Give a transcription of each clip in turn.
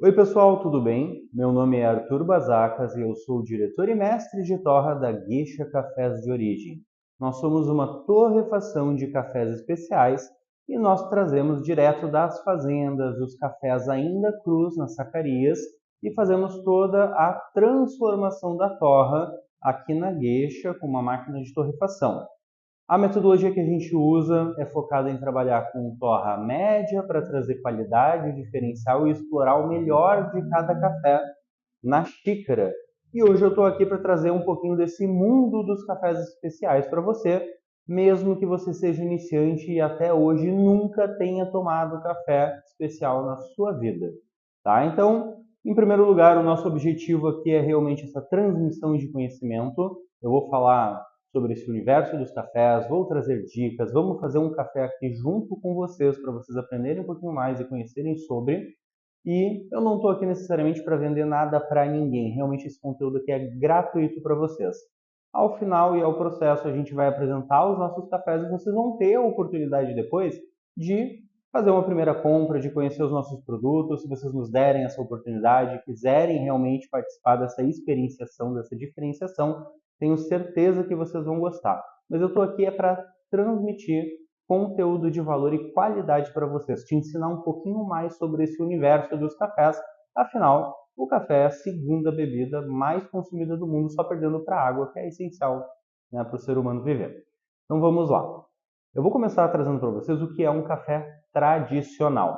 Oi pessoal, tudo bem? Meu nome é Arthur Bazacas e eu sou o diretor e mestre de torra da Geisha Cafés de Origem. Nós somos uma torrefação de cafés especiais e nós trazemos direto das fazendas os cafés ainda crus nas sacarias e fazemos toda a transformação da torra aqui na Geisha com uma máquina de torrefação. A metodologia que a gente usa é focada em trabalhar com torra média para trazer qualidade, diferencial e explorar o melhor de cada café na xícara. E hoje eu estou aqui para trazer um pouquinho desse mundo dos cafés especiais para você, mesmo que você seja iniciante e até hoje nunca tenha tomado café especial na sua vida. Tá? Então, em primeiro lugar, o nosso objetivo aqui é realmente essa transmissão de conhecimento. Eu vou falar sobre esse universo dos cafés, vou trazer dicas, vamos fazer um café aqui junto com vocês para vocês aprenderem um pouquinho mais e conhecerem sobre. E eu não estou aqui necessariamente para vender nada para ninguém, realmente esse conteúdo aqui é gratuito para vocês. Ao final e ao processo a gente vai apresentar os nossos cafés e vocês vão ter a oportunidade depois de fazer uma primeira compra, de conhecer os nossos produtos, se vocês nos derem essa oportunidade, quiserem realmente participar dessa experienciação, dessa diferenciação, tenho certeza que vocês vão gostar. Mas eu estou aqui para transmitir conteúdo de valor e qualidade para vocês, te ensinar um pouquinho mais sobre esse universo dos cafés. Afinal, o café é a segunda bebida mais consumida do mundo, só perdendo para a água, que é essencial, né, para o ser humano viver. Então vamos lá. Eu vou começar trazendo para vocês o que é um café tradicional.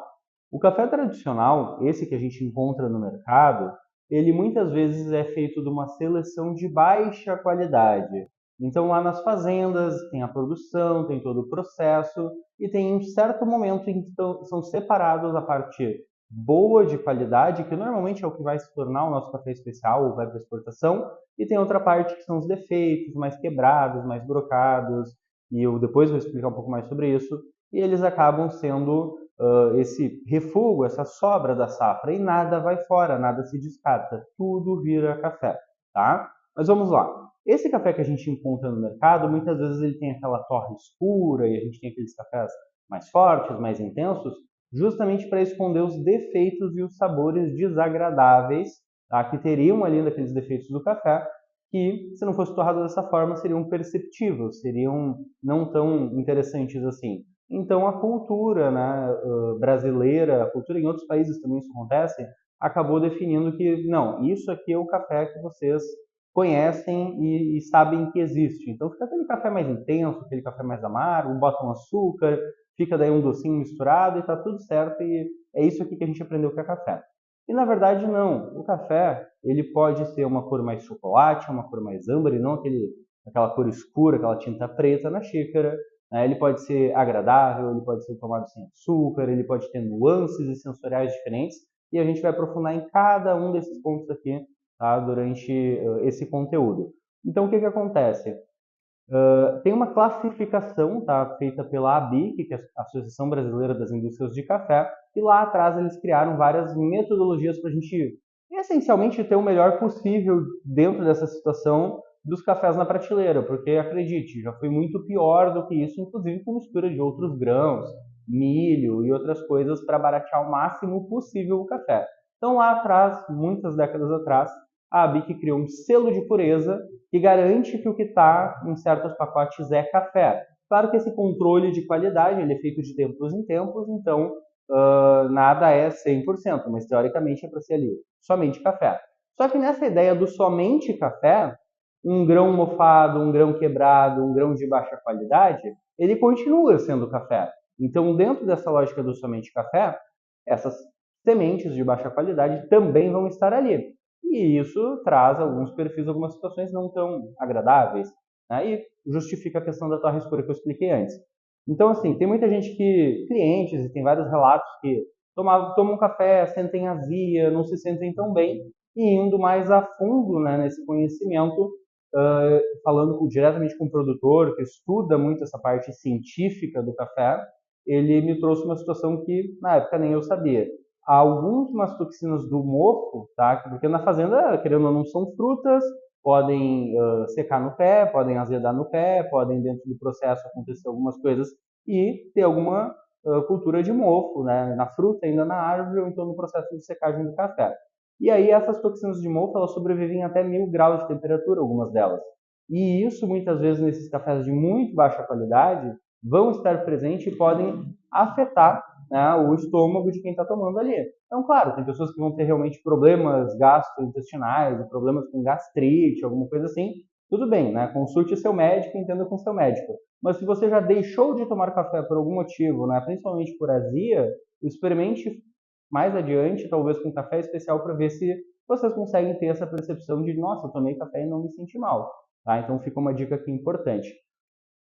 O café tradicional, esse que a gente encontra no mercado, ele muitas vezes é feito de uma seleção de baixa qualidade. Então lá nas fazendas tem a produção, tem todo o processo e tem um certo momento em que são separados a parte boa de qualidade, que normalmente é o que vai se tornar o nosso café especial ou vai para exportação, e tem outra parte que são os defeitos, mais quebrados, mais brocados, e eu depois vou explicar um pouco mais sobre isso, e eles acabam sendo esse refúgio, essa sobra da safra, e nada vai fora, nada se descarta, tudo vira café, tá? Mas vamos lá. Esse café que a gente encontra no mercado, muitas vezes ele tem aquela torre escura, e a gente tem aqueles cafés mais fortes, mais intensos, justamente para esconder os defeitos e os sabores desagradáveis, tá? Que teriam ali naqueles defeitos do café, que, se não fosse torrado dessa forma, seriam perceptíveis, seriam não tão interessantes assim. Então, a cultura, né, brasileira, a cultura em outros países também isso acontece, acabou definindo que, não, isso aqui é o café que vocês conhecem e sabem que existe. Então, fica aquele café mais intenso, aquele café mais amargo, botam açúcar, fica daí um docinho misturado e está tudo certo, e é isso aqui que a gente aprendeu que é café. E na verdade não, o café ele pode ser uma cor mais chocolate, uma cor mais âmbar e não aquela cor escura, aquela tinta preta na xícara. Né? Ele pode ser agradável, ele pode ser tomado sem açúcar, ele pode ter nuances e sensoriais diferentes e a gente vai aprofundar em cada um desses pontos aqui, tá? Durante esse conteúdo. Então o que acontece? Tem uma classificação, tá, feita pela ABIC, que é a Associação Brasileira das Indústrias de Café, e lá atrás eles criaram várias metodologias para a gente, essencialmente, ter o melhor possível dentro dessa situação dos cafés na prateleira, porque, acredite, já foi muito pior do que isso, inclusive com mistura de outros grãos, milho e outras coisas para baratear o máximo possível o café. Então, lá atrás, muitas décadas atrás, a ABIC criou um selo de pureza que garante que o que está em certos pacotes é café. Claro que esse controle de qualidade ele é feito de tempos em tempos, então nada é 100%, mas teoricamente é para ser ali somente café. Só que nessa ideia do somente café, um grão mofado, um grão quebrado, um grão de baixa qualidade, ele continua sendo café. Então, dentro dessa lógica do somente café, essas sementes de baixa qualidade também vão estar ali. E isso traz alguns perfis, algumas situações não tão agradáveis, né? E justifica a questão da torre escura que eu expliquei antes. Então, assim, tem muita gente clientes, e tem vários relatos que tomam um café, sentem azia, não se sentem tão bem, e indo mais a fundo, né, nesse conhecimento, falando diretamente com o produtor, que estuda muito essa parte científica do café, ele me trouxe uma situação que, na época, nem eu sabia. Há algumas toxinas do mofo, tá? Porque na fazenda, querendo ou não, são frutas, podem secar no pé, podem azedar no pé, podem, dentro do processo, acontecer algumas coisas e ter alguma cultura de mofo, né, na fruta, ainda na árvore, ou então no processo de secagem do café. E aí essas toxinas de mofo, elas sobrevivem até 1000 graus de temperatura, algumas delas. E isso, muitas vezes, nesses cafés de muito baixa qualidade, vão estar presentes e podem afetar, né, o estômago de quem está tomando ali. Então, claro, tem pessoas que vão ter realmente problemas gastrointestinais, problemas com gastrite, alguma coisa assim. Tudo bem, né? Consulte seu médico e entenda com seu médico. Mas se você já deixou de tomar café por algum motivo, né, principalmente por azia, experimente mais adiante, talvez com café especial, para ver se vocês conseguem ter essa percepção de, nossa, eu tomei café e não me senti mal. Tá? Então fica uma dica aqui importante.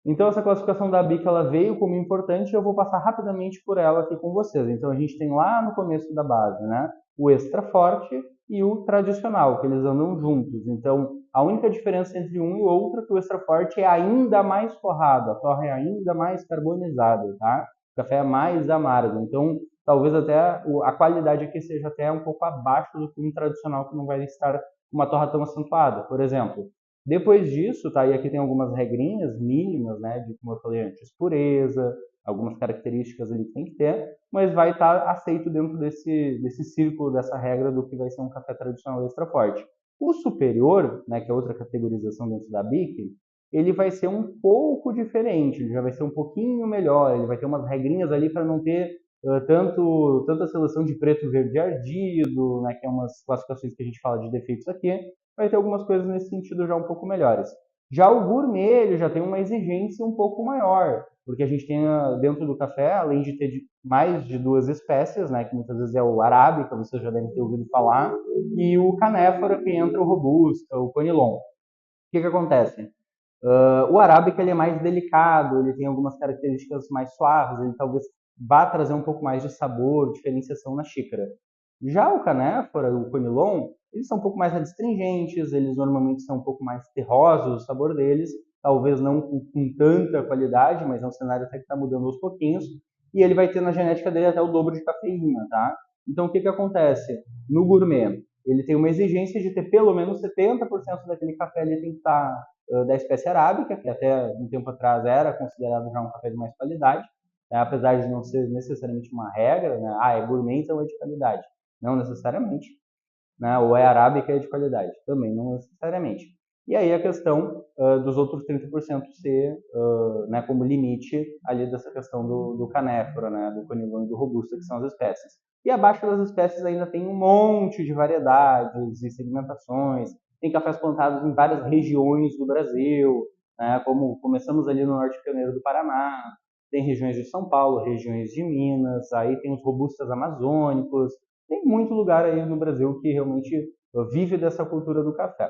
Então essa classificação da BIC ela veio como importante e eu vou passar rapidamente por ela aqui com vocês. Então a gente tem lá no começo da base, né, o extra forte e o tradicional, que eles andam juntos. Então a única diferença entre um e outro é que o extra forte é ainda mais torrado, a torra é ainda mais carbonizada, tá? O café é mais amargo. Então talvez até a qualidade aqui seja até um pouco abaixo do que um tradicional que não vai estar uma torra tão acentuada. Por exemplo, depois disso, tá? E aqui tem algumas regrinhas mínimas, né? De, como eu falei antes, pureza, algumas características ali que tem que ter, mas vai estar aceito dentro desse círculo, dessa regra do que vai ser um café tradicional extra forte. O superior, né? Que é outra categorização dentro da BIC, ele vai ser um pouco diferente, ele já vai ser um pouquinho melhor, ele vai ter umas regrinhas ali para não ter tanta seleção de preto, verde ardido, né? Que é umas classificações que a gente fala de defeitos aqui, vai ter algumas coisas nesse sentido já um pouco melhores. Já o gourmet, ele já tem uma exigência um pouco maior, porque a gente tem dentro do café, além de ter mais de 2 espécies, né, que muitas vezes é o arábica, você já deve ter ouvido falar, e o canéfora, que entra o robusta, o conilon. O que acontece? O arábica ele é mais delicado, ele tem algumas características mais suaves, ele talvez vá trazer um pouco mais de sabor, diferenciação na xícara. Já o canéfora, o conilon, eles são um pouco mais adstringentes, eles normalmente são um pouco mais terrosos o sabor deles, talvez não com tanta qualidade, mas é um cenário até que está mudando aos pouquinhos, e ele vai ter na genética dele até o dobro de cafeína, tá? Então o que acontece? No gourmet, ele tem uma exigência de ter pelo menos 70% daquele café ali tem que estar da espécie arábica, que até um tempo atrás era considerado já um café de mais qualidade, né? Apesar de não ser necessariamente uma regra, né? É gourmet, então é de qualidade. Não necessariamente, né? Ou é arábica é de qualidade, também não necessariamente. E aí a questão dos outros 30% ser né, como limite ali dessa questão do canéfora, né, do conilon e do robusta, que são as espécies. E abaixo das espécies ainda tem um monte de variedades e segmentações. Tem cafés plantados em várias regiões do Brasil, né, como começamos ali no norte pioneiro do Paraná, tem regiões de São Paulo, regiões de Minas, aí tem os robustas amazônicos, tem muito lugar aí no Brasil que realmente vive dessa cultura do café.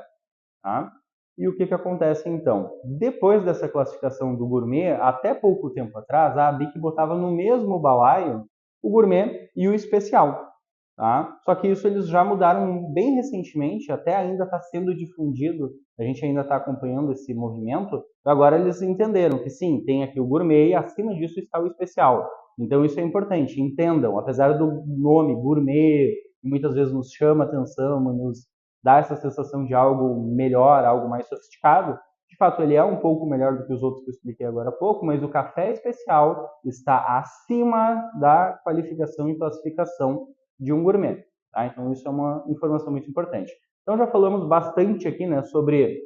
Tá? E o que acontece então? Depois dessa classificação do gourmet, até pouco tempo atrás, a ABIC botava no mesmo balaio o gourmet e o especial. Tá? Só que isso eles já mudaram bem recentemente, até ainda está sendo difundido, a gente ainda está acompanhando esse movimento, agora eles entenderam que sim, tem aqui o gourmet e acima disso está o especial. Então isso é importante, entendam, apesar do nome gourmet, que muitas vezes nos chama atenção, nos dá essa sensação de algo melhor, algo mais sofisticado, de fato ele é um pouco melhor do que os outros que eu expliquei agora há pouco, mas o café especial está acima da qualificação e classificação de um gourmet. Tá? Então isso é uma informação muito importante. Então já falamos bastante aqui, né, sobre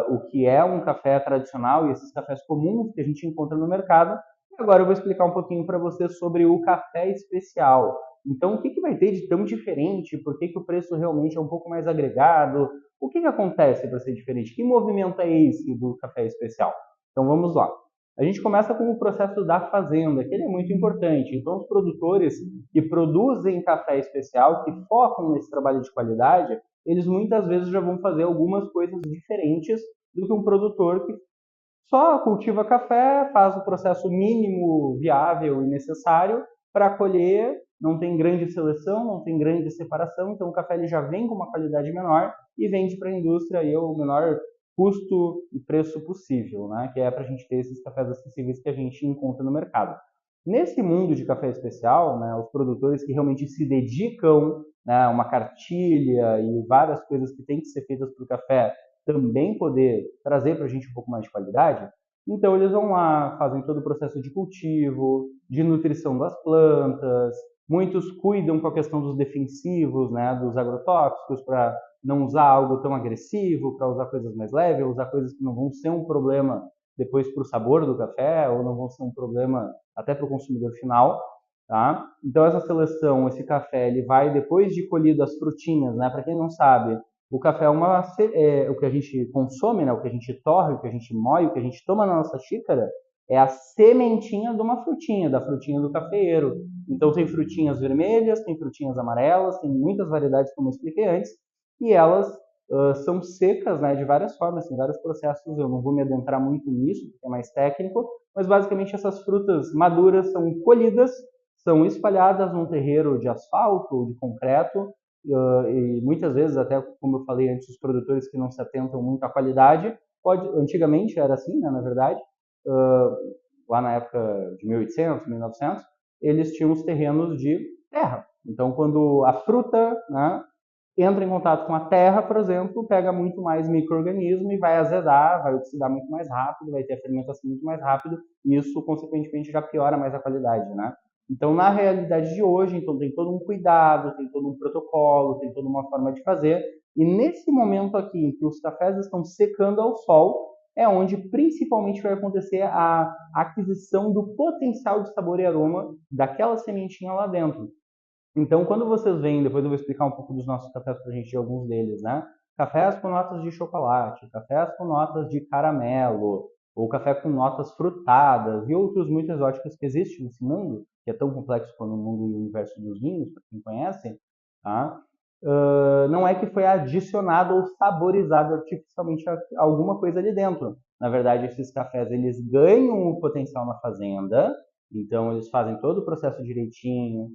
o que é um café tradicional e esses cafés comuns que a gente encontra no mercado. E agora eu vou explicar um pouquinho para vocês sobre o café especial. Então o que vai ter de tão diferente? Por que o preço realmente é um pouco mais agregado? O que acontece para ser diferente? Que movimento é esse do café especial? Então vamos lá. A gente começa com o processo da fazenda, que ele é muito importante. Então, os produtores que produzem café especial, que focam nesse trabalho de qualidade, eles muitas vezes já vão fazer algumas coisas diferentes do que um produtor que só cultiva café, faz o processo mínimo viável e necessário para colher, não tem grande seleção, não tem grande separação, então o café ele já vem com uma qualidade menor e vende para a indústria aí o menor custo e preço possível, né? Que é para a gente ter esses cafés acessíveis que a gente encontra no mercado. Nesse mundo de café especial, né, os produtores que realmente se dedicam, né, uma cartilha e várias coisas que têm que ser feitas para o café também poder trazer para a gente um pouco mais de qualidade, Então eles vão lá, fazem todo o processo de cultivo, de nutrição das plantas, muitos cuidam com a questão dos defensivos, né, dos agrotóxicos, para não usar algo tão agressivo, para usar coisas mais leves, usar coisas que não vão ser um problema depois para o sabor do café, ou não vão ser um problema até para o consumidor final. Tá? Então essa seleção, esse café, ele vai depois de colhido as frutinhas, né? Para quem não sabe, o café o que a gente consome, né? O que a gente torre, o que a gente moe, o que a gente toma na nossa xícara é a sementinha de uma frutinha, da frutinha do cafeeiro. Então tem frutinhas vermelhas, tem frutinhas amarelas, tem muitas variedades, como eu expliquei antes, e elas são secas, né? De várias formas, tem vários processos. Eu não vou me adentrar muito nisso, porque é mais técnico, mas basicamente essas frutas maduras são colhidas, são espalhadas num terreiro de asfalto ou de concreto, e muitas vezes, até como eu falei antes, os produtores que não se atentam muito à qualidade, antigamente era assim, né, na verdade, lá na época de 1800, 1900, eles tinham os terrenos de terra. Então, quando a fruta, né, entra em contato com a terra, por exemplo, pega muito mais micro-organismo e vai azedar, vai oxidar muito mais rápido, vai ter a fermentação muito mais rápido, e isso, consequentemente, já piora mais a qualidade, né? Então, na realidade de hoje, então, tem todo um cuidado, tem todo um protocolo, tem toda uma forma de fazer, e nesse momento aqui em que os cafés estão secando ao sol, é onde principalmente vai acontecer a aquisição do potencial de sabor e aroma daquela sementinha lá dentro. Então, quando vocês veem, depois eu vou explicar um pouco dos nossos cafés para a gente, de alguns deles, né? Cafés com notas de chocolate, cafés com notas de caramelo, ou café com notas frutadas e outros muito exóticos que existem nesse mundo, que é tão complexo quanto o mundo e o universo dos vinhos, para quem conhece, tá? Não é que foi adicionado ou saborizado artificialmente alguma coisa ali dentro. Na verdade, esses cafés eles ganham o potencial na fazenda, então eles fazem todo o processo direitinho,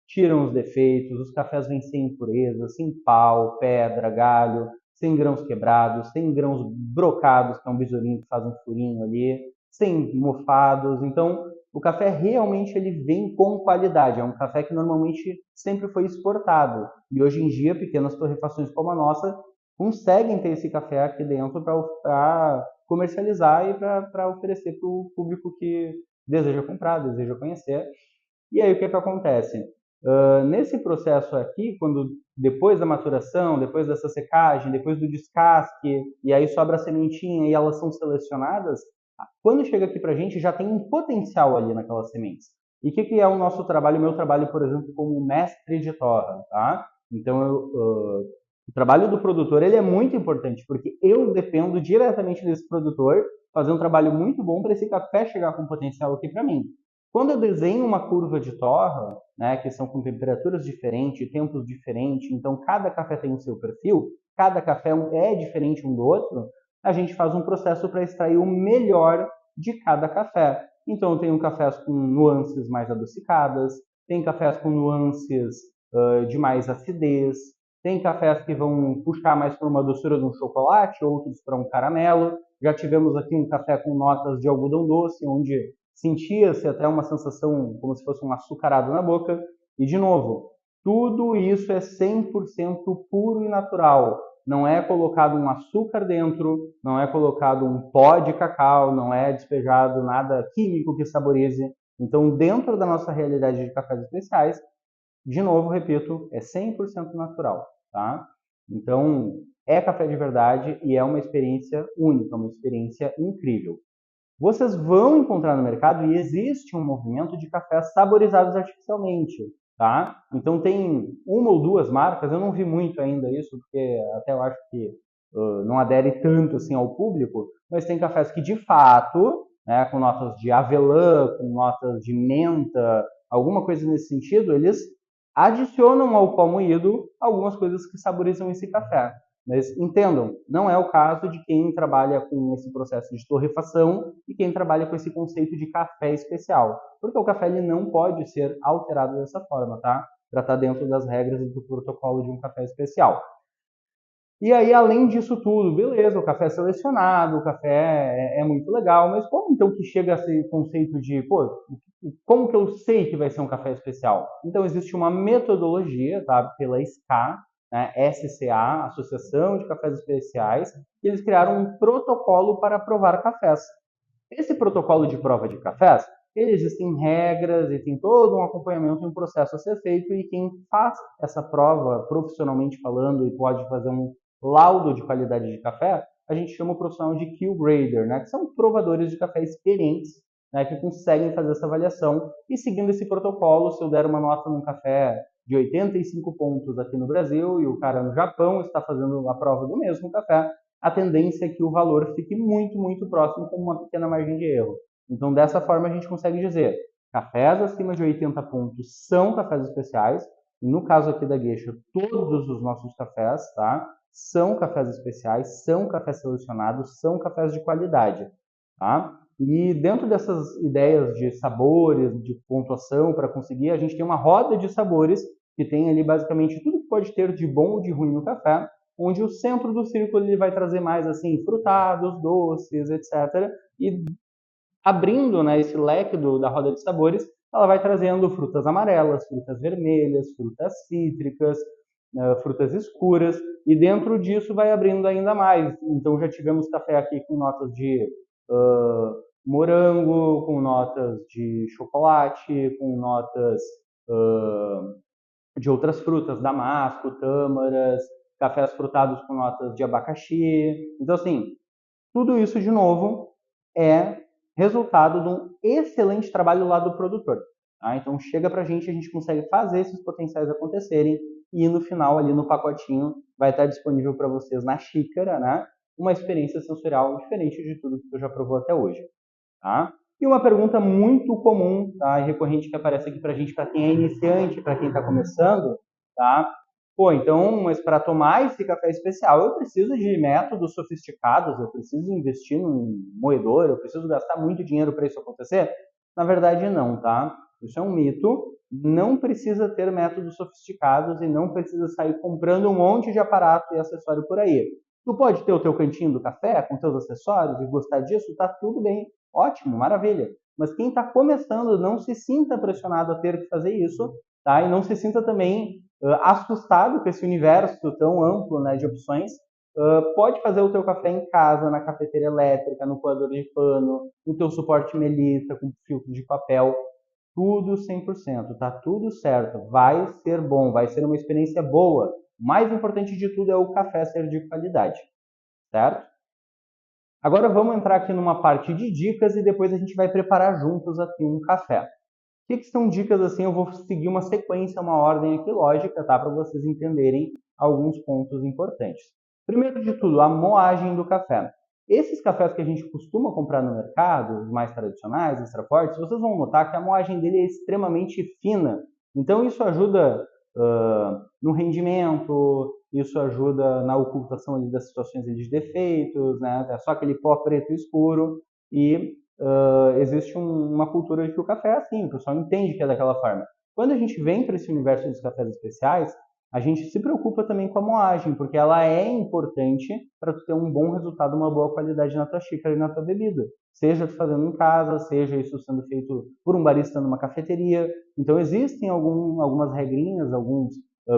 tiram os defeitos, os cafés vêm sem impureza, sem pau, pedra, galho, sem grãos quebrados, sem grãos brocados, que é um besourinho que faz um furinho ali, sem mofados. Então, o café realmente ele vem com qualidade. É um café que normalmente sempre foi exportado. E hoje em dia, pequenas torrefações como a nossa conseguem ter esse café aqui dentro para comercializar e para oferecer para o público que deseja comprar, deseja conhecer. E aí o que, que acontece? Nesse processo aqui, quando depois da maturação, depois dessa secagem, depois do descasque, e aí sobra a sementinha e elas são selecionadas, quando chega aqui para a gente já tem um potencial ali naquelas sementes. E o que, que é o nosso trabalho, o meu trabalho, por exemplo, como mestre de torra, tá? Então, o trabalho do produtor ele é muito importante, porque eu dependo diretamente desse produtor fazer um trabalho muito bom para esse café chegar com potencial aqui para mim. Quando eu desenho uma curva de torra, né, que são com temperaturas diferentes, tempos diferentes, então cada café tem o seu perfil, cada café é diferente um do outro, a gente faz um processo para extrair o melhor de cada café. Então eu tenho cafés com nuances mais adocicadas, tem cafés com nuances de mais acidez, tem cafés que vão puxar mais para uma doçura de um chocolate, outros para um caramelo. Já tivemos aqui um café com notas de algodão doce, onde sentia-se até uma sensação como se fosse um açucarado na boca. E, de novo, tudo isso é 100% puro e natural. Não é colocado um açúcar dentro, não é colocado um pó de cacau, não é despejado nada químico que saborize. Então, dentro da nossa realidade de cafés especiais, de novo, repito, é 100% natural, tá? Então, é café de verdade e é uma experiência única, uma experiência incrível. Vocês vão encontrar no mercado e existe um movimento de cafés saborizados artificialmente, tá? Então tem uma ou duas marcas, eu não vi muito ainda isso, porque até eu acho que não adere tanto assim ao público, mas tem cafés que de fato, né, com notas de avelã, com notas de menta, alguma coisa nesse sentido, eles adicionam ao pó moído algumas coisas que saborizam esse café. Mas entendam, não é o caso de quem trabalha com esse processo de torrefação e quem trabalha com esse conceito de café especial. Porque o café ele não pode ser alterado dessa forma, tá? Para estar dentro das regras do protocolo de um café especial. E aí, além disso tudo, beleza, o café é selecionado, o café é muito legal, mas como então que chega a esse conceito de, pô, como que eu sei que vai ser um café especial? Então, existe uma metodologia, tá, pela SCA, né, SCA, Associação de Cafés Especiais, e eles criaram um protocolo para provar cafés. Esse protocolo de prova de cafés, ele existem regras e tem todo um acompanhamento e um processo a ser feito, e quem faz essa prova profissionalmente falando e pode fazer um laudo de qualidade de café, a gente chama o profissional de Q-Grader, né, que são provadores de café experientes, né, que conseguem fazer essa avaliação. E seguindo esse protocolo, se eu der uma nota num café de 85 pontos aqui no Brasil e o cara no Japão está fazendo a prova do mesmo café, a tendência é que o valor fique muito, muito próximo, com uma pequena margem de erro. Então, dessa forma, a gente consegue dizer: cafés acima de 80 pontos são cafés especiais. E no caso aqui da Geisha, todos os nossos cafés, tá, são cafés especiais, são cafés selecionados, são cafés de qualidade. Tá? E dentro dessas ideias de sabores, de pontuação para conseguir, a gente tem uma roda de sabores que tem ali basicamente tudo que pode ter de bom ou de ruim no café, onde o centro do círculo ele vai trazer mais assim frutados, doces, etc. E abrindo, né, esse leque da roda de sabores, ela vai trazendo frutas amarelas, frutas vermelhas, frutas cítricas, frutas escuras, e dentro disso vai abrindo ainda mais. Então já tivemos café aqui com notas de morango, com notas de chocolate, com notas de outras frutas, damasco, tâmaras, cafés frutados com notas de abacaxi. Então, assim, tudo isso, de novo, é resultado de um excelente trabalho lá do produtor. Tá? Então, chega para a gente consegue fazer esses potenciais acontecerem, e no final, ali no pacotinho, vai estar disponível para vocês na xícara, né, uma experiência sensorial diferente de tudo que você já provou até hoje. Tá? E uma pergunta muito comum, tá, e recorrente, que aparece aqui para a gente, para quem é iniciante, para quem está começando, tá? Pô, então, mas para tomar esse café especial, eu preciso de métodos sofisticados, eu preciso investir num moedor, eu preciso gastar muito dinheiro para isso acontecer? Na verdade, não, tá? Isso é um mito. Não precisa ter métodos sofisticados e não precisa sair comprando um monte de aparato e acessório por aí. Tu pode ter o teu cantinho do café com teus acessórios e gostar disso, tá tudo bem, ótimo, maravilha. Mas quem está começando, não se sinta pressionado a ter que fazer isso, tá? E não se sinta também assustado com esse universo tão amplo, né, de opções. Pode fazer o teu café em casa, na cafeteira elétrica, no coador de pano, no teu suporte melissa, com filtro de papel, tudo 100%, tá tudo certo, vai ser bom, vai ser uma experiência boa. O mais importante de tudo é o café ser de qualidade, certo? Agora vamos entrar aqui numa parte de dicas e depois a gente vai preparar juntos aqui um café. O que são dicas assim? Eu vou seguir uma sequência, uma ordem aqui lógica, tá? Para vocês entenderem alguns pontos importantes. Primeiro de tudo, a moagem do café. Esses cafés que a gente costuma comprar no mercado, os mais tradicionais, extra fortes, vocês vão notar que a moagem dele é extremamente fina. Então isso ajuda no rendimento, isso ajuda na ocultação ali das situações ali de defeitos, né? É só aquele pó preto escuro, e existe uma cultura de que o café é assim, o pessoal entende que é daquela forma. Quando a gente vem para esse universo dos cafés especiais, a gente se preocupa também com a moagem, porque ela é importante para tu ter um bom resultado, uma boa qualidade na tua xícara e na tua bebida. Seja tu fazendo em casa, seja isso sendo feito por um barista numa cafeteria. Então existem algumas regrinhas, alguns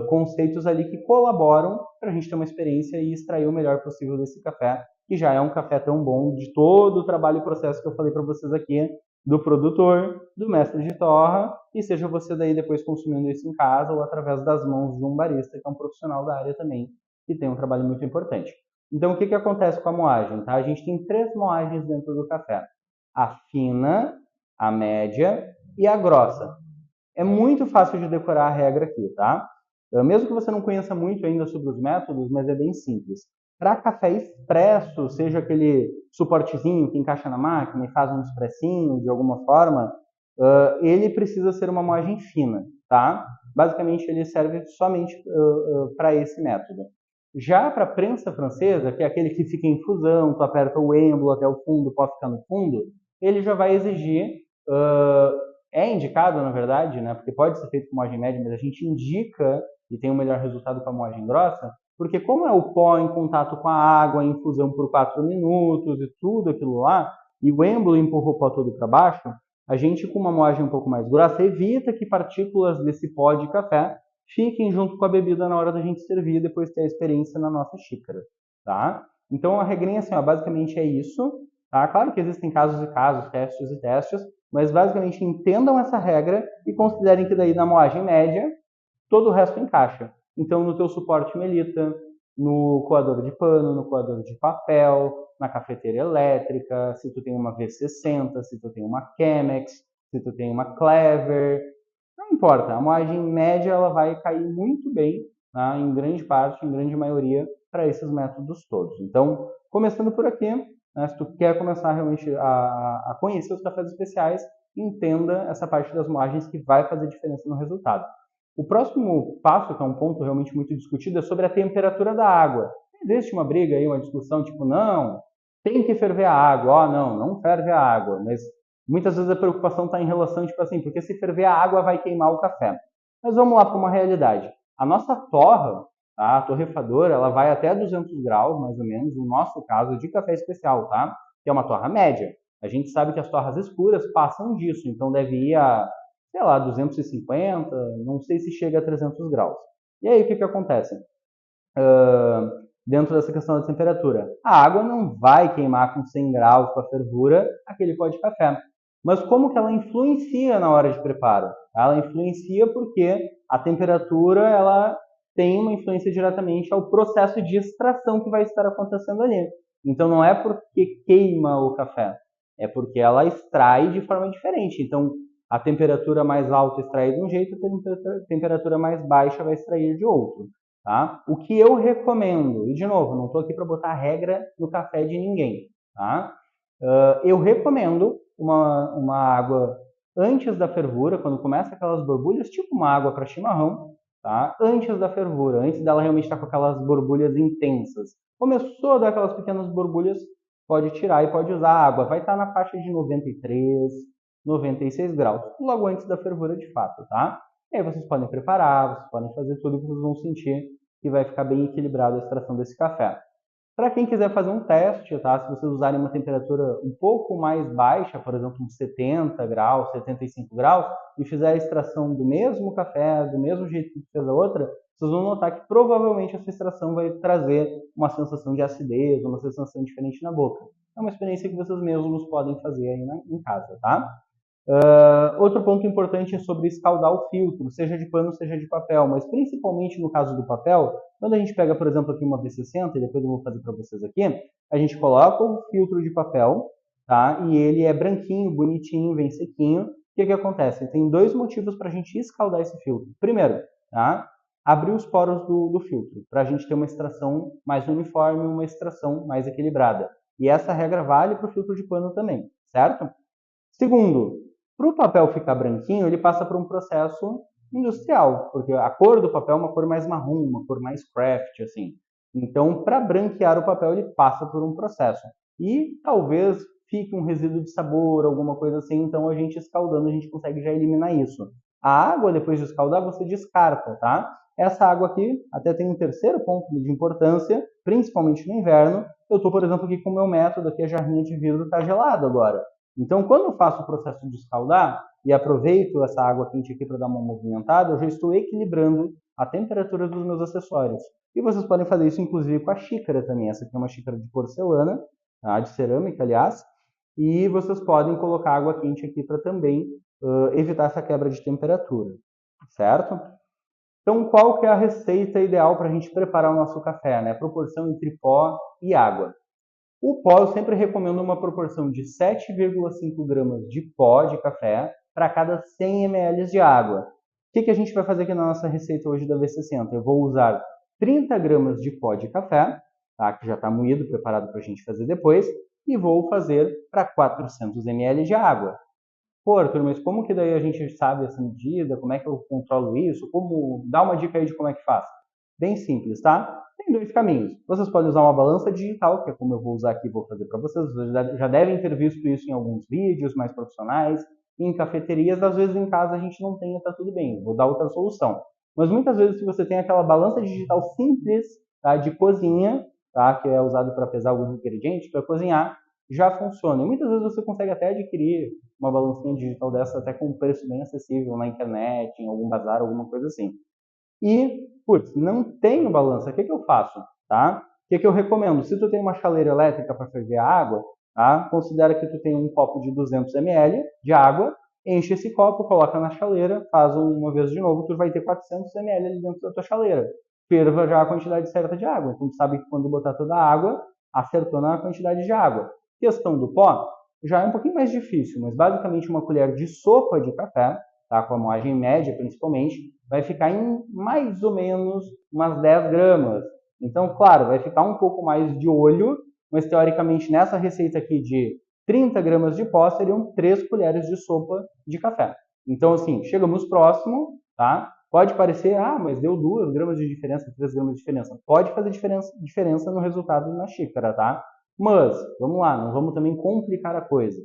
conceitos ali que colaboram para a gente ter uma experiência e extrair o melhor possível desse café, que já é um café tão bom, de todo o trabalho e processo que eu falei para vocês aqui, do produtor, do mestre de torra, e seja você daí depois consumindo isso em casa ou através das mãos de um barista, que é um profissional da área também, que tem um trabalho muito importante. Então, o que acontece com a moagem? Tá? A gente tem 3 moagens dentro do café: a fina, a média e a grossa. É muito fácil de decorar a regra aqui, tá? Mesmo que você não conheça muito ainda sobre os métodos, mas é bem simples. Para café expresso, seja aquele suportezinho que encaixa na máquina e faz um expressinho de alguma forma, ele precisa ser uma moagem fina, tá? Basicamente, ele serve somente para esse método. Já para a prensa francesa, que é aquele que fica em infusão, tu aperta o êmbolo até o fundo, pode ficar no fundo, ele já vai exigir, é indicado, na verdade, né, porque pode ser feito com moagem média, mas a gente indica e tem um melhor resultado com a moagem grossa, porque como é o pó em contato com a água, a infusão por 4 minutos e tudo aquilo lá, e o êmbolo empurra o pó todo para baixo, a gente com uma moagem um pouco mais grossa evita que partículas desse pó de café fiquem junto com a bebida na hora da gente servir e depois ter a experiência na nossa xícara, tá? Então a regrinha assim, ó, basicamente é isso. Tá? Claro que existem casos e casos, testes e testes, mas basicamente entendam essa regra e considerem que daí na moagem média todo o resto encaixa. Então, no teu suporte Melita, no coador de pano, no coador de papel, na cafeteira elétrica, se tu tem uma V60, se tu tem uma Chemex, se tu tem uma Clever, não importa, a moagem média ela vai cair muito bem, tá? Em grande parte, em grande maioria, para esses métodos todos. Então, começando por aqui, né, se tu quer começar realmente a conhecer os cafés especiais, entenda essa parte das moagens que vai fazer diferença no resultado. O próximo passo, que é um ponto realmente muito discutido, é sobre a temperatura da água. Existe uma briga aí, uma discussão, tipo, não, tem que ferver a água. Ó, não ferve a água. Mas muitas vezes a preocupação está em relação, tipo assim, porque se ferver a água vai queimar o café. Mas vamos lá para uma realidade. A nossa torra, tá? A torrefadora, ela vai até 200 graus, mais ou menos, no nosso caso, de café especial, tá? Que é uma torra média. A gente sabe que as torras escuras passam disso, então deve ir a, sei lá, 250, não sei se chega a 300 graus. E aí o que acontece? Dentro dessa questão da temperatura. A água não vai queimar com 100 graus com a fervura aquele pó de café. Mas como que ela influencia na hora de preparo? Ela influencia porque a temperatura ela tem uma influência diretamente ao processo de extração que vai estar acontecendo ali. Então não é porque queima o café, é porque ela extrai de forma diferente. Então a temperatura mais alta extrai de um jeito, a temperatura mais baixa vai extrair de outro. Tá? O que eu recomendo, e de novo, não estou aqui para botar regra no café de ninguém, tá? Eu recomendo uma água antes da fervura, quando começa aquelas borbulhas, tipo uma água para chimarrão, tá? Antes da fervura, antes dela realmente estar com aquelas borbulhas intensas. Começou a dar aquelas pequenas borbulhas, pode tirar e pode usar a água. Vai estar na faixa de 93, 96 graus, logo antes da fervura de fato, tá? E aí vocês podem preparar, vocês podem fazer tudo que vocês vão sentir que vai ficar bem equilibrado a extração desse café. Para quem quiser fazer um teste, tá? Se vocês usarem uma temperatura um pouco mais baixa, por exemplo, uns 70 graus, 75 graus, e fizer a extração do mesmo café, do mesmo jeito que fez a outra, vocês vão notar que provavelmente essa extração vai trazer uma sensação de acidez, uma sensação diferente na boca. É uma experiência que vocês mesmos podem fazer aí em casa, tá? Outro ponto importante é sobre escaldar o filtro, seja de pano, seja de papel, mas principalmente no caso do papel, quando a gente pega, por exemplo, aqui uma V60, e depois eu vou fazer para vocês aqui, a gente coloca o filtro de papel, tá? E ele é branquinho, bonitinho, bem sequinho. O que acontece? Tem dois motivos para a gente escaldar esse filtro. Primeiro, tá? Abrir os poros do filtro, para a gente ter uma extração mais uniforme, uma extração mais equilibrada. E essa regra vale para o filtro de pano também, certo? Segundo, para o papel ficar branquinho, ele passa por um processo industrial, porque a cor do papel é uma cor mais marrom, uma cor mais craft, assim. Então, para branquear o papel, ele passa por um processo. E talvez fique um resíduo de sabor, alguma coisa assim, então a gente escaldando, a gente consegue já eliminar isso. A água, depois de escaldar, você descarta, tá? Essa água aqui, até tem um terceiro ponto de importância, principalmente no inverno. Eu estou, por exemplo, aqui com o meu método, aqui a jarrinha de vidro está gelada agora. Então, quando eu faço o processo de escaldar e aproveito essa água quente aqui para dar uma movimentada, eu já estou equilibrando a temperatura dos meus acessórios. E vocês podem fazer isso, inclusive, com a xícara também. Essa aqui é uma xícara de porcelana, tá? De cerâmica, aliás. E vocês podem colocar água quente aqui para também evitar essa quebra de temperatura, certo? Então, qual que é a receita ideal para a gente preparar o nosso café, né? Proporção entre pó e água. O pó, eu sempre recomendo uma proporção de 7,5 gramas de pó de café para cada 100 ml de água. O que a gente vai fazer aqui na nossa receita hoje da V60? Eu vou usar 30 gramas de pó de café, tá? Que já está moído, preparado para a gente fazer depois, e vou fazer para 400 ml de água. Pô, Arthur, mas como que daí a gente sabe essa medida? Como é que eu controlo isso? Como dá uma dica aí de como é que faz? Bem simples, tá? Tem dois caminhos. Vocês podem usar uma balança digital, que é como eu vou usar aqui e vou fazer para vocês. Vocês já devem ter visto isso em alguns vídeos mais profissionais, em cafeterias. Às vezes em casa a gente não tem, tá tudo bem. Vou dar outra solução. Mas muitas vezes se você tem aquela balança digital simples, tá, de cozinha, tá, que é usado para pesar alguns ingredientes, para cozinhar, já funciona. E muitas vezes você consegue até adquirir uma balancinha digital dessa até com um preço bem acessível na internet, em algum bazar, alguma coisa assim. E, putz, não tenho balança, o que eu faço? Tá? O que eu recomendo? Se tu tem uma chaleira elétrica para ferver a água, tá? Considera que tu tem um copo de 200 ml de água, enche esse copo, coloca na chaleira, faz uma vez de novo, tu vai ter 400 ml ali dentro da tua chaleira. Ferva já a quantidade certa de água. Então, tu sabe que quando botar toda a água, acertou na quantidade de água. Questão do pó, já é um pouquinho mais difícil, mas basicamente uma colher de sopa de café, tá? Com a moagem média principalmente, vai ficar em mais ou menos umas 10 gramas. Então, claro, vai ficar um pouco mais de olho, mas teoricamente nessa receita aqui de 30 gramas de pó seriam 3 colheres de sopa de café. Então, assim, chegamos próximo, tá? Pode parecer, mas deu 2 gramas de diferença, 3 gramas de diferença. Pode fazer diferença no resultado na xícara, tá? Mas, vamos lá, não vamos também complicar a coisa.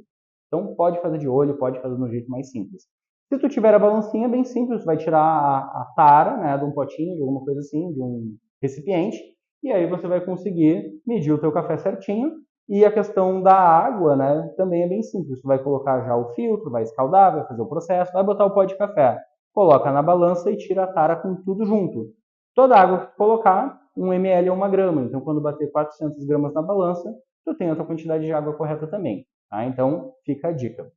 Então, pode fazer de olho, pode fazer de um jeito mais simples. Se tu tiver a balancinha, é bem simples, vai tirar a tara, né, de um potinho, de alguma coisa assim, de um recipiente, e aí você vai conseguir medir o teu café certinho. E a questão da água, né, também é bem simples. Tu vai colocar já o filtro, vai escaldar, vai fazer o processo, vai botar o pó de café, coloca na balança e tira a tara com tudo junto. Toda a água que tu colocar, 1 ml é 1 grama. Então, quando bater 400 gramas na balança, tu tem a tua quantidade de água correta também. Tá? Então, fica a dica.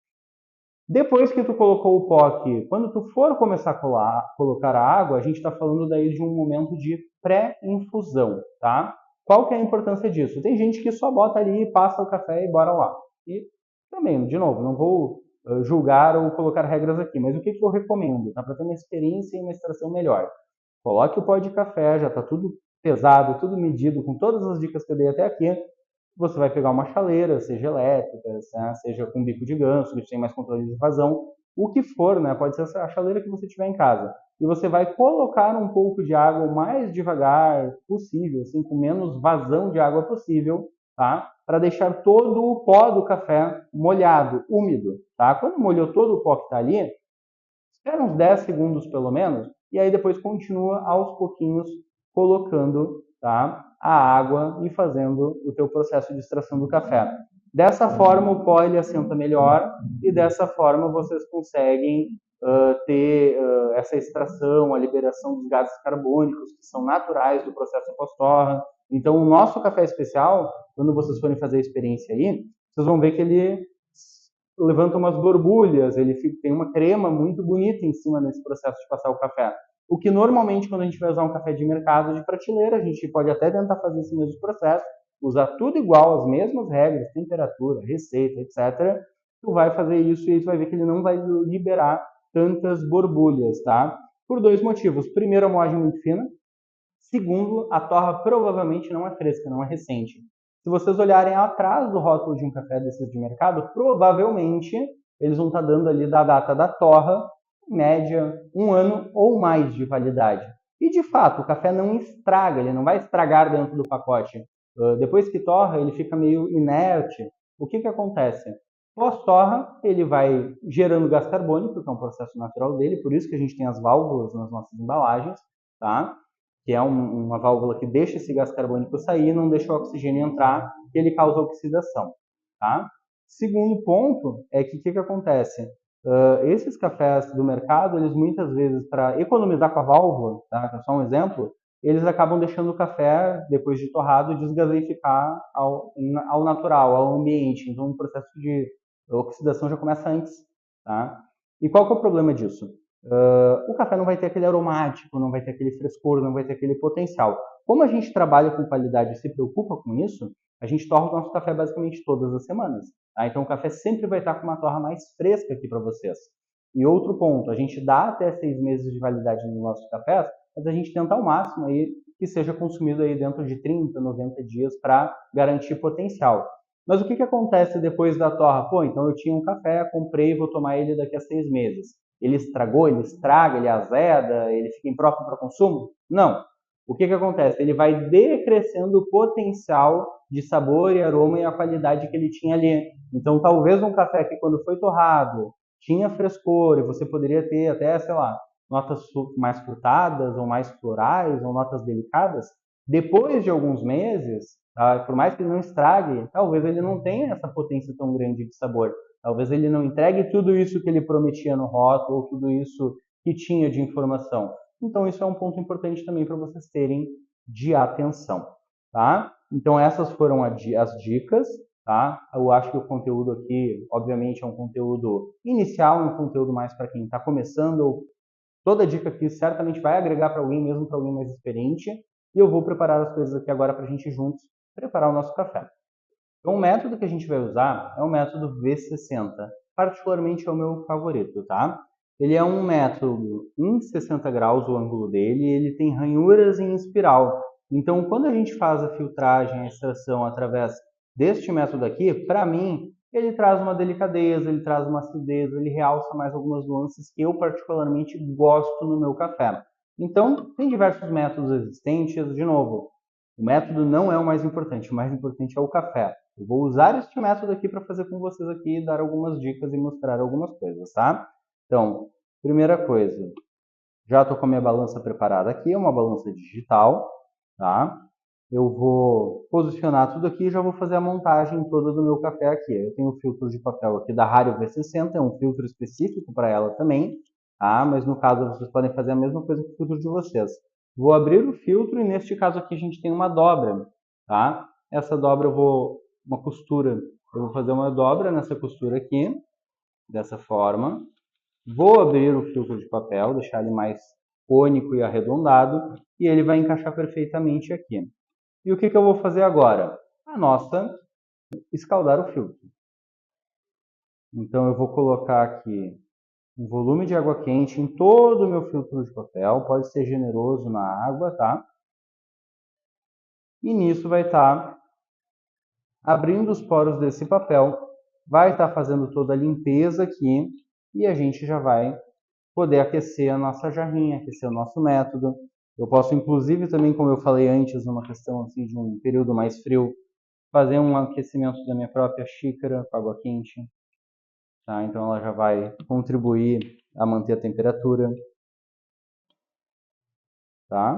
Depois que tu colocou o pó aqui, quando tu for começar a colocar a água, a gente está falando daí de um momento de pré-infusão, tá? Qual que é a importância disso? Tem gente que só bota ali, passa o café e bora lá. E também, de novo, não vou julgar ou colocar regras aqui, mas o que, que eu recomendo? Tá? Para ter uma experiência e uma extração melhor. Coloque o pó de café, já está tudo pesado, tudo medido, com todas as dicas que eu dei até aqui. Você vai pegar uma chaleira, seja elétrica, né, seja com bico de ganso, que tem mais controle de vazão, o que for, né, pode ser a chaleira que você tiver em casa. E você vai colocar um pouco de água o mais devagar possível, assim, com menos vazão de água possível, tá? Para deixar todo o pó do café molhado, úmido, tá? Quando molhou todo o pó que está ali, espera uns 10 segundos pelo menos, e aí depois continua aos pouquinhos colocando, tá, a água e fazendo o teu processo de extração do café. Dessa forma o pó ele assenta melhor e dessa forma vocês conseguem ter essa extração, a liberação dos gases carbônicos que são naturais do processo pós-torra. Então o nosso café especial, quando vocês forem fazer a experiência aí, vocês vão ver que ele levanta umas borbulhas, ele tem uma crema muito bonita em cima nesse processo de passar o café. O que normalmente, quando a gente vai usar um café de mercado de prateleira, a gente pode até tentar fazer esse mesmo processo, usar tudo igual, as mesmas regras, temperatura, receita, etc. Tu vai fazer isso e aí tu vai ver que ele não vai liberar tantas borbulhas, tá? Por 2 motivos. Primeiro, a moagem muito fina. Segundo, a torra provavelmente não é fresca, não é recente. Se vocês olharem atrás do rótulo de um café desses de mercado, provavelmente eles vão estar dando ali da data da torra, em média, 1 ano ou mais de validade. E de fato, o café não estraga, ele não vai estragar dentro do pacote. Depois que torra, ele fica meio inerte. O que acontece? Pós-torra, ele vai gerando gás carbônico, que é um processo natural dele, por isso que a gente tem as válvulas nas nossas embalagens, tá? Que é uma válvula que deixa esse gás carbônico sair e não deixa o oxigênio entrar, e ele causa oxidação. Tá? Segundo ponto é que o que acontece? Esses cafés do mercado, eles muitas vezes, para economizar com a válvula, tá? É só um exemplo, eles acabam deixando o café, depois de torrado, desgaseificar ao natural, ao ambiente. Então, o processo de oxidação já começa antes. Tá? E qual que é o problema disso? O café não vai ter aquele aromático, não vai ter aquele frescor, não vai ter aquele potencial. Como a gente trabalha com qualidade e se preocupa com isso, a gente torra o nosso café basicamente todas as semanas. Tá? Então o café sempre vai estar com uma torra mais fresca aqui para vocês. E outro ponto, a gente dá até 6 meses de validade nos nossos cafés, mas a gente tenta ao máximo aí que seja consumido aí dentro de 30, 90 dias para garantir potencial. Mas o que acontece depois da torra? Pô, então eu tinha um café, comprei e vou tomar ele daqui a 6 meses. Ele estragou, ele estraga, ele azeda, ele fica impróprio para consumo? Não. O que acontece? Ele vai decrescendo o potencial de sabor e aroma e a qualidade que ele tinha ali. Então, talvez um café que quando foi torrado tinha frescor e você poderia ter até, sei lá, notas mais frutadas ou mais florais ou notas delicadas, depois de alguns meses, tá, por mais que ele não estrague, talvez ele não tenha essa potência tão grande de sabor. Talvez ele não entregue tudo isso que ele prometia no rótulo, ou tudo isso que tinha de informação. Então, isso é um ponto importante também para vocês terem de atenção. Tá? Então, essas foram as dicas. tá? Eu acho que o conteúdo aqui, obviamente, é um conteúdo inicial, um conteúdo mais para quem está começando. Toda dica aqui certamente vai agregar para alguém, mesmo para alguém mais experiente. E eu vou preparar as coisas aqui agora para a gente juntos preparar o nosso café. Então, o método que a gente vai usar é o método V60. Particularmente é o meu favorito, tá? Ele é um método em 60 graus, o ângulo dele, e ele tem ranhuras em espiral. Então, quando a gente faz a filtragem, a extração através deste método aqui, para mim, ele traz uma delicadeza, ele traz uma acidez, ele realça mais algumas nuances que eu particularmente gosto no meu café. Então, tem diversos métodos existentes. De novo, o método não é o mais importante é o café. Eu vou usar este método aqui para fazer com vocês aqui, dar algumas dicas e mostrar algumas coisas, tá? Então, primeira coisa, já estou com a minha balança preparada aqui, é uma balança digital, tá? Eu vou posicionar tudo aqui e já vou fazer a montagem toda do meu café aqui. Eu tenho o filtro de papel aqui da Rario V60, é um filtro específico para ela também, tá? Mas no caso vocês podem fazer a mesma coisa com o filtro de vocês. Vou abrir o filtro e neste caso aqui a gente tem uma dobra, tá? Essa dobra uma costura, eu vou fazer uma dobra nessa costura aqui, dessa forma. Vou abrir o filtro de papel, deixar ele mais cônico e arredondado, e ele vai encaixar perfeitamente aqui. E o que eu vou fazer agora? Escaldar o filtro. Então eu vou colocar aqui um volume de água quente em todo o meu filtro de papel, pode ser generoso na água, tá? E nisso vai estar abrindo os poros desse papel, vai estar fazendo toda a limpeza aqui e a gente já vai poder aquecer a nossa jarrinha, aquecer o nosso método. Eu posso, inclusive, também, como eu falei antes, numa questão assim, de um período mais frio, fazer um aquecimento da minha própria xícara com água quente. Tá? Então ela já vai contribuir a manter a temperatura. Tá?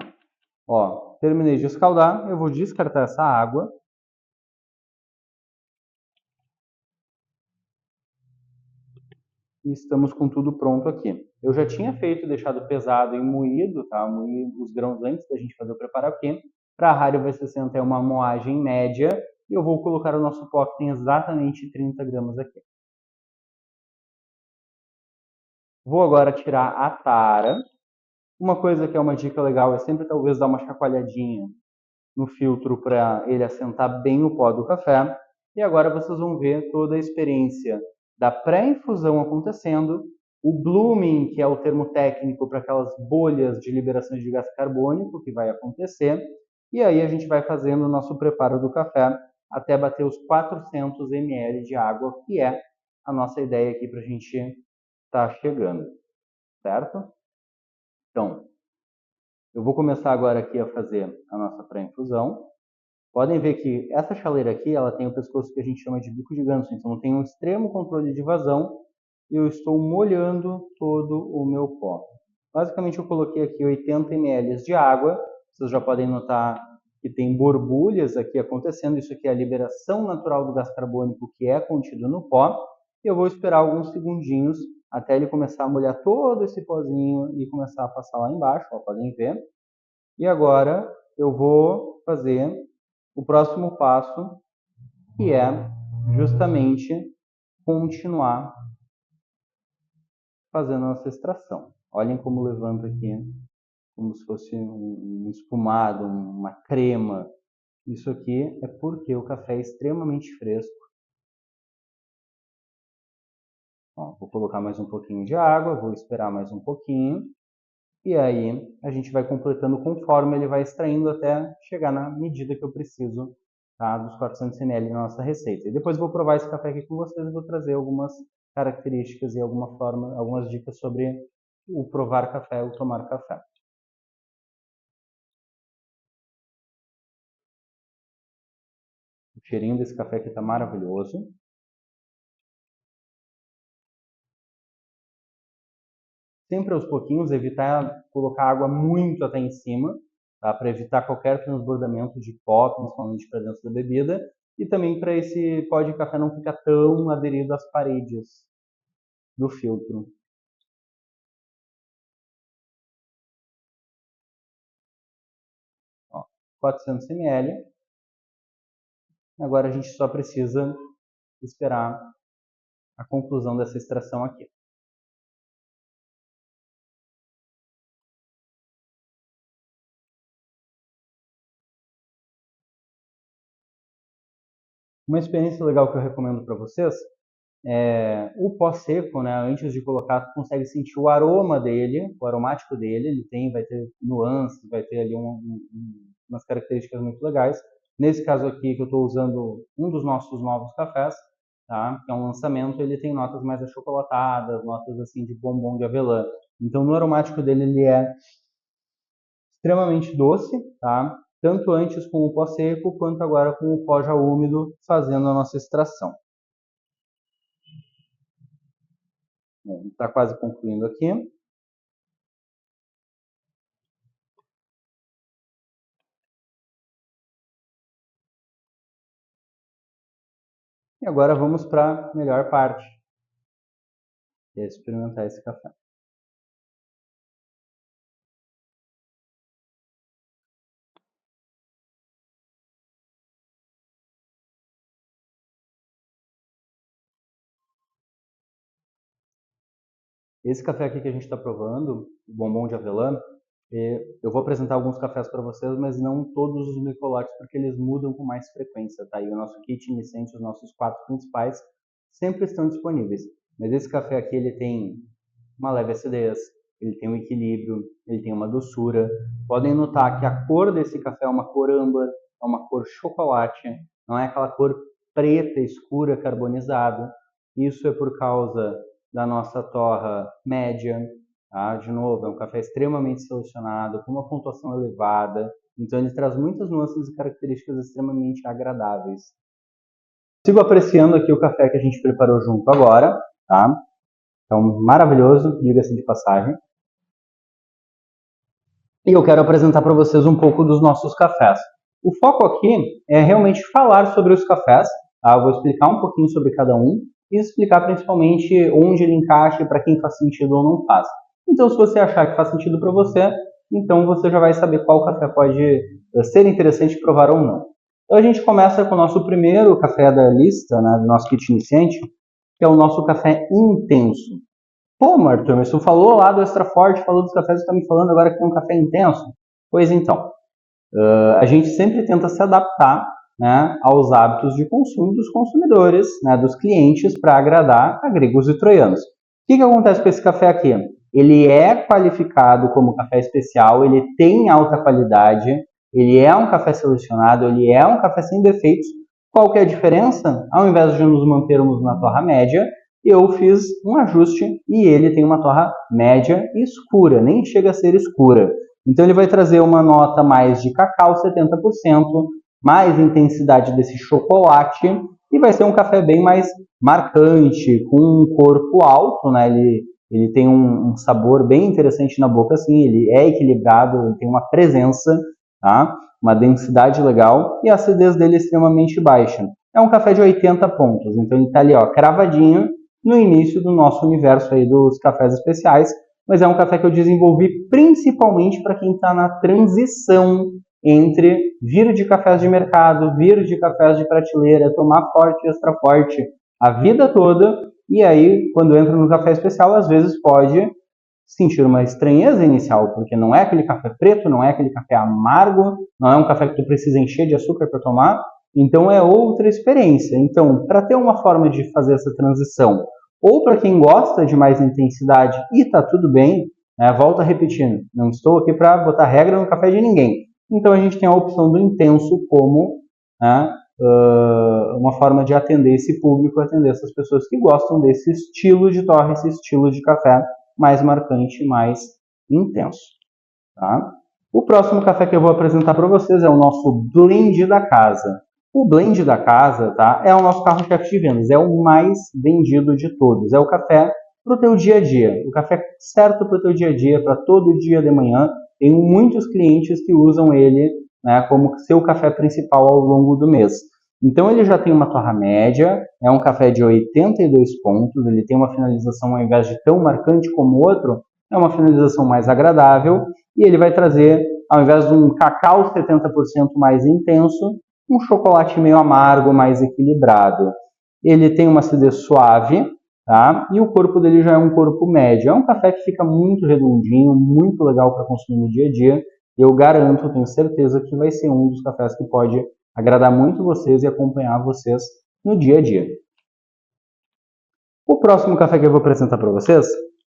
Ó, terminei de escaldar, eu vou descartar essa água. E estamos com tudo pronto aqui. Eu já tinha feito, deixado pesado e moído, tá? Moí os grãos antes da gente fazer o preparo aqui. Para a Rario V60 é uma moagem média. E eu vou colocar o nosso pó que tem exatamente 30 gramas aqui. Vou agora tirar a tara. Uma coisa que é uma dica legal é sempre talvez dar uma chacoalhadinha no filtro para ele assentar bem o pó do café. E agora vocês vão ver toda a experiência da pré-infusão acontecendo, o blooming, que é o termo técnico para aquelas bolhas de liberação de gás carbônico que vai acontecer, e aí a gente vai fazendo o nosso preparo do café até bater os 400 ml de água, que é a nossa ideia aqui para a gente estar chegando, certo? Então, eu vou começar agora aqui a fazer a nossa pré-infusão. Podem ver que essa chaleira aqui, ela tem o pescoço que a gente chama de bico de ganso, então tem um extremo controle de vazão e eu estou molhando todo o meu pó. Basicamente eu coloquei aqui 80 ml de água, vocês já podem notar que tem borbulhas aqui acontecendo, isso aqui é a liberação natural do gás carbônico que é contido no pó, e eu vou esperar alguns segundinhos até ele começar a molhar todo esse pozinho e começar a passar lá embaixo, ó, podem ver. E agora eu vou fazer o próximo passo, que é justamente continuar fazendo a nossa extração. Olhem como levanta aqui, como se fosse um espumado, uma crema. Isso aqui é porque o café é extremamente fresco. Ó, vou colocar mais um pouquinho de água, vou esperar mais um pouquinho. E aí a gente vai completando conforme ele vai extraindo até chegar na medida que eu preciso, tá, dos 400 ml na nossa receita. E depois vou provar esse café aqui com vocês e vou trazer algumas características e alguma forma, algumas dicas sobre o provar café ou tomar café. O cheirinho desse café aqui está maravilhoso. Sempre aos pouquinhos, evitar colocar água muito até em cima, tá? Para evitar qualquer transbordamento de pó, principalmente para dentro da bebida, e também para esse pó de café não ficar tão aderido às paredes do filtro. Ó, 400 ml. Agora a gente só precisa esperar a conclusão dessa extração aqui. Uma experiência legal que eu recomendo para vocês é o pó seco, né? Antes de colocar, tu consegue sentir o aroma dele, o aromático dele. Vai ter nuances, vai ter ali umas características muito legais. Nesse caso aqui, que eu estou usando um dos nossos novos cafés, tá? Que é um lançamento, ele tem notas mais achocolatadas, notas assim de bombom de avelã. Então, no aromático dele, ele é extremamente doce, tá? Tanto antes com o pó seco, quanto agora com o pó já úmido, fazendo a nossa extração. Está quase concluindo aqui. E agora vamos para a melhor parte, que é experimentar esse café. Esse café aqui que a gente está provando, o bombom de avelã, eu vou apresentar alguns cafés para vocês, mas não todos os microlotes, porque eles mudam com mais frequência, tá? E o nosso kit iniciante, os nossos 4 principais, sempre estão disponíveis. Mas esse café aqui, ele tem uma leve acidez, ele tem um equilíbrio, ele tem uma doçura. Podem notar que a cor desse café é uma cor âmbar, é uma cor chocolate, não é aquela cor preta, escura, carbonizada. Isso é por causa da nossa torra média, tá? De novo, é um café extremamente selecionado, com uma pontuação elevada, então ele traz muitas nuances e características extremamente agradáveis. Sigo apreciando aqui o café que a gente preparou junto agora, tá? Então, maravilhoso, diga-se de passagem. E eu quero apresentar para vocês um pouco dos nossos cafés. O foco aqui é realmente falar sobre os cafés, tá? Eu vou explicar um pouquinho sobre cada um e explicar principalmente onde ele encaixa e para quem faz sentido ou não faz. Então, se você achar que faz sentido para você, então você já vai saber qual café pode ser interessante provar ou não. Então, a gente começa com o nosso primeiro café da lista, né, do nosso kit iniciante, que é o nosso café intenso. Pô, Arthur, mas tu falou lá do extra forte, falou dos cafés, você está me falando agora que tem um café intenso? Pois então, a gente sempre tenta se adaptar, né, aos hábitos de consumo dos consumidores, né, dos clientes, para agradar a gregos e troianos. O que acontece com esse café aqui? Ele é qualificado como café especial, ele tem alta qualidade, ele é um café selecionado, ele é um café sem defeitos. Qual que é a diferença? Ao invés de nos mantermos na torra média, eu fiz um ajuste e ele tem uma torra média e escura, nem chega a ser escura. Então ele vai trazer uma nota mais de cacau, 70%, mais intensidade desse chocolate e vai ser um café bem mais marcante, com um corpo alto, né? Ele tem um sabor bem interessante na boca, assim, ele é equilibrado, ele tem uma presença, tá? Uma densidade legal e a acidez dele é extremamente baixa. É um café de 80 pontos, então ele está ali, ó, cravadinho no início do nosso universo aí dos cafés especiais, mas é um café que eu desenvolvi principalmente para quem está na transição entre vir de cafés de mercado, vir de cafés de prateleira, tomar forte e extra forte a vida toda, e aí, quando entra no café especial, às vezes pode sentir uma estranheza inicial, porque não é aquele café preto, não é aquele café amargo, não é um café que tu precisa encher de açúcar para tomar, então é outra experiência. Então, para ter uma forma de fazer essa transição, ou para quem gosta de mais intensidade e está tudo bem, né, volta repetindo, não estou aqui para botar regra no café de ninguém. Então a gente tem a opção do intenso como, né, uma forma de atender esse público, atender essas pessoas que gostam desse estilo de torre, esse estilo de café mais marcante, mais intenso. Tá? O próximo café que eu vou apresentar para vocês é o nosso blend da casa. O blend da casa, tá, é o nosso carro-chefe de vendas, é o mais vendido de todos. É o café para o teu dia a dia, o café certo para o teu dia a dia, para todo dia de manhã. Tem muitos clientes que usam ele, né, como seu café principal ao longo do mês. Então ele já tem uma torra média, é um café de 82 pontos, ele tem uma finalização, ao invés de tão marcante como o outro, é uma finalização mais agradável, e ele vai trazer, ao invés de um cacau 70% mais intenso, um chocolate meio amargo, mais equilibrado. Ele tem uma acidez suave, tá? E o corpo dele já é um corpo médio. É um café que fica muito redondinho, muito legal para consumir no dia a dia. Eu garanto, tenho certeza que vai ser um dos cafés que pode agradar muito vocês e acompanhar vocês no dia a dia. O próximo café que eu vou apresentar para vocês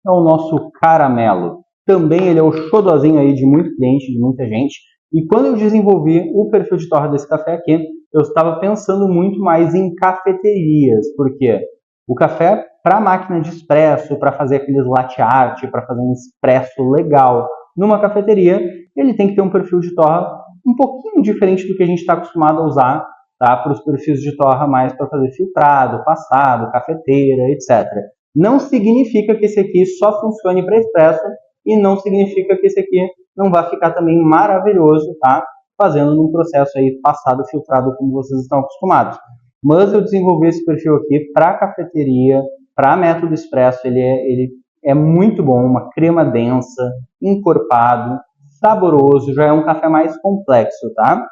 é o nosso caramelo. Também ele é o xodozinho aí de muito cliente, de muita gente. E quando eu desenvolvi o perfil de torra desse café aqui, eu estava pensando muito mais em cafeterias, porque o café para máquina de expresso, para fazer aqueles latte art, para fazer um expresso legal numa cafeteria, ele tem que ter um perfil de torra um pouquinho diferente do que a gente está acostumado a usar, tá? Para os perfis de torra mais para fazer filtrado, passado, cafeteira, etc. Não significa que esse aqui só funcione para expresso e não significa que esse aqui não vai ficar também maravilhoso, tá? Fazendo num processo aí passado, filtrado, como vocês estão acostumados. Mas eu desenvolvi esse perfil aqui para cafeteria, para método expresso, ele é muito bom, uma crema densa, encorpado, saboroso, já é um café mais complexo, tá?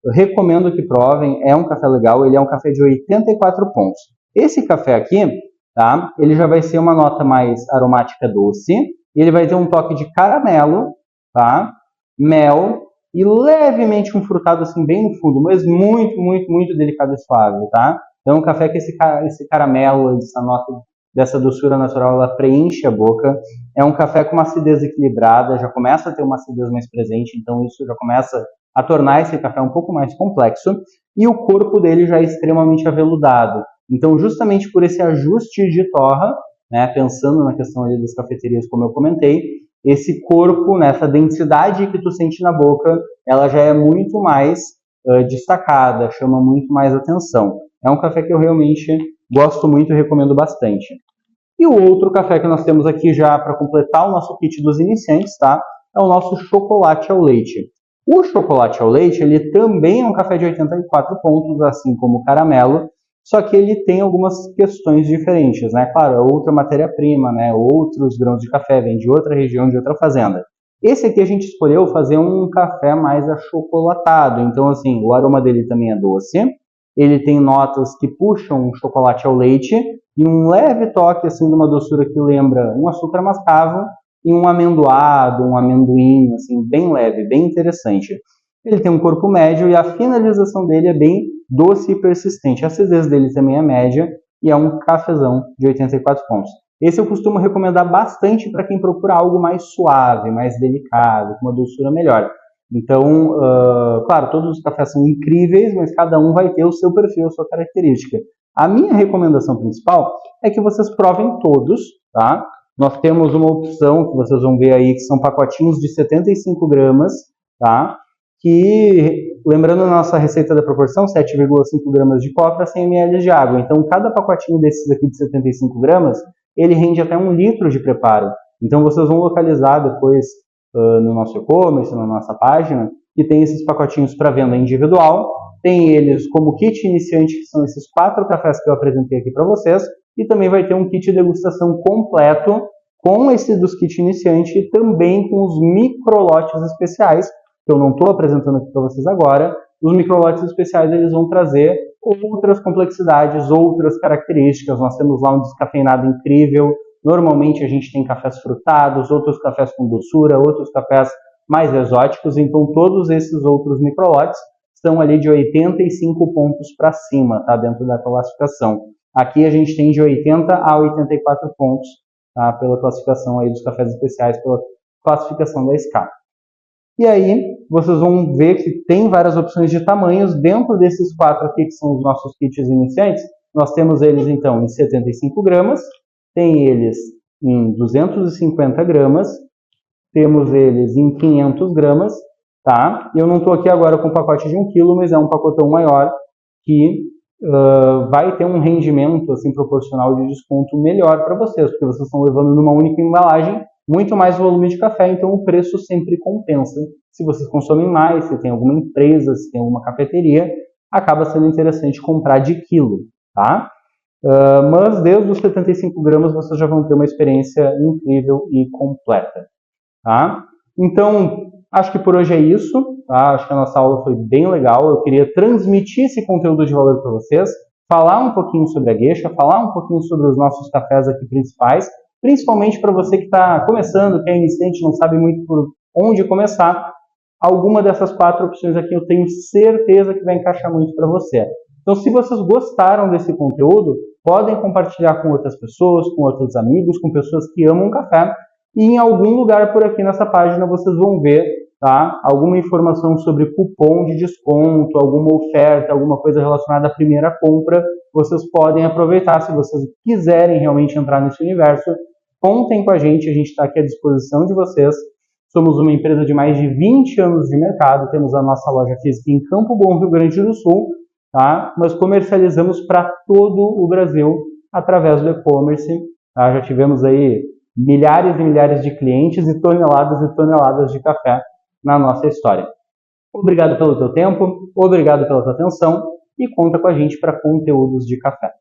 Eu recomendo que provem, é um café legal, ele é um café de 84 pontos. Esse café aqui, tá? Ele já vai ser uma nota mais aromática doce, e ele vai ter um toque de caramelo, tá? Mel e levemente um frutado assim bem no fundo, mas muito, muito, muito delicado e suave, tá? Então, um café que esse caramelo, essa nota dessa doçura natural, ela preenche a boca. É um café com uma acidez equilibrada, já começa a ter uma acidez mais presente, então isso já começa a tornar esse café um pouco mais complexo. E o corpo dele já é extremamente aveludado. Então, justamente por esse ajuste de torra, né, pensando na questão ali das cafeterias, como eu comentei, esse corpo, né, essa densidade que tu sente na boca, ela já é muito mais destacada, chama muito mais atenção. É um café que eu realmente gosto muito e recomendo bastante. E o outro café que nós temos aqui já para completar o nosso kit dos iniciantes, tá? É o nosso chocolate ao leite. O chocolate ao leite, ele também é um café de 84 pontos, assim como o caramelo, só que ele tem algumas questões diferentes, né? Claro, é outra matéria-prima, né? Outros grãos de café, vem de outra região, de outra fazenda. Esse aqui a gente escolheu fazer um café mais achocolatado, então assim, o aroma dele também é doce, ele tem notas que puxam o chocolate ao leite e um leve toque assim de uma doçura que lembra um açúcar mascavo e um amendoado, um amendoim, assim, bem leve, bem interessante. Ele tem um corpo médio e a finalização dele é bem doce e persistente. A acidez dele também é média e é um cafezão de 84 pontos. Esse eu costumo recomendar bastante para quem procura algo mais suave, mais delicado, com uma doçura melhor. Então, claro, todos os cafés são incríveis, mas cada um vai ter o seu perfil, a sua característica. A minha recomendação principal é que vocês provem todos, tá? Nós temos uma opção que vocês vão ver aí, que são pacotinhos de 75 gramas, tá? Que, lembrando a nossa receita da proporção, 7,5 gramas de coco para 100 ml de água. Então, cada pacotinho desses aqui de 75 gramas, ele rende até 1 litro de preparo. Então, vocês vão localizar depois no nosso e-commerce, na nossa página, que tem esses pacotinhos para venda individual. Tem eles como kit iniciante, que são esses 4 cafés que eu apresentei aqui para vocês, e também vai ter um kit de degustação completo com esse dos kits iniciante e também com os microlotes especiais, que eu não estou apresentando aqui para vocês agora. Os microlotes especiais eles vão trazer outras complexidades, outras características. Nós temos lá um descafeinado incrível. Normalmente a gente tem cafés frutados, outros cafés com doçura, outros cafés mais exóticos. Então todos esses outros microlotes estão ali de 85 pontos para cima, tá? Dentro da classificação. Aqui a gente tem de 80 a 84 pontos, tá? Pela classificação aí dos cafés especiais, pela classificação da SCA. E aí, vocês vão ver que tem várias opções de tamanhos. Dentro desses 4 aqui, que são os nossos kits iniciantes, nós temos eles, então, em 75 gramas, tem eles em 250 gramas, temos eles em 500 gramas, tá? Eu não estou aqui agora com um pacote de 1 kg, mas é um pacotão maior que vai ter um rendimento assim, proporcional de desconto melhor para vocês, porque vocês estão levando numa única embalagem muito mais volume de café, então o preço sempre compensa. Se vocês consomem mais, se tem alguma empresa, se tem alguma cafeteria, acaba sendo interessante comprar de quilo, tá? Mas desde os 75 gramas vocês já vão ter uma experiência incrível e completa, tá? Então, acho que por hoje é isso, tá? Acho que a nossa aula foi bem legal. Eu queria transmitir esse conteúdo de valor para vocês, falar um pouquinho sobre a Geisha, falar um pouquinho sobre os nossos cafés aqui principais, principalmente para você que está começando, que é iniciante, não sabe muito por onde começar. Alguma dessas 4 opções aqui eu tenho certeza que vai encaixar muito para você. Então, se vocês gostaram desse conteúdo, podem compartilhar com outras pessoas, com outros amigos, com pessoas que amam café. E em algum lugar por aqui nessa página vocês vão ver, tá, alguma informação sobre cupom de desconto, alguma oferta, alguma coisa relacionada à primeira compra. Vocês podem aproveitar. Se vocês quiserem realmente entrar nesse universo, contem com a gente está aqui à disposição de vocês. Somos uma empresa de mais de 20 anos de mercado, temos a nossa loja física em Campo Bom, Rio Grande do Sul, tá? Nós comercializamos para todo o Brasil através do e-commerce, tá? Já tivemos aí milhares e milhares de clientes e toneladas de café na nossa história. Obrigado pelo teu tempo, obrigado pela tua atenção e conta com a gente para conteúdos de café.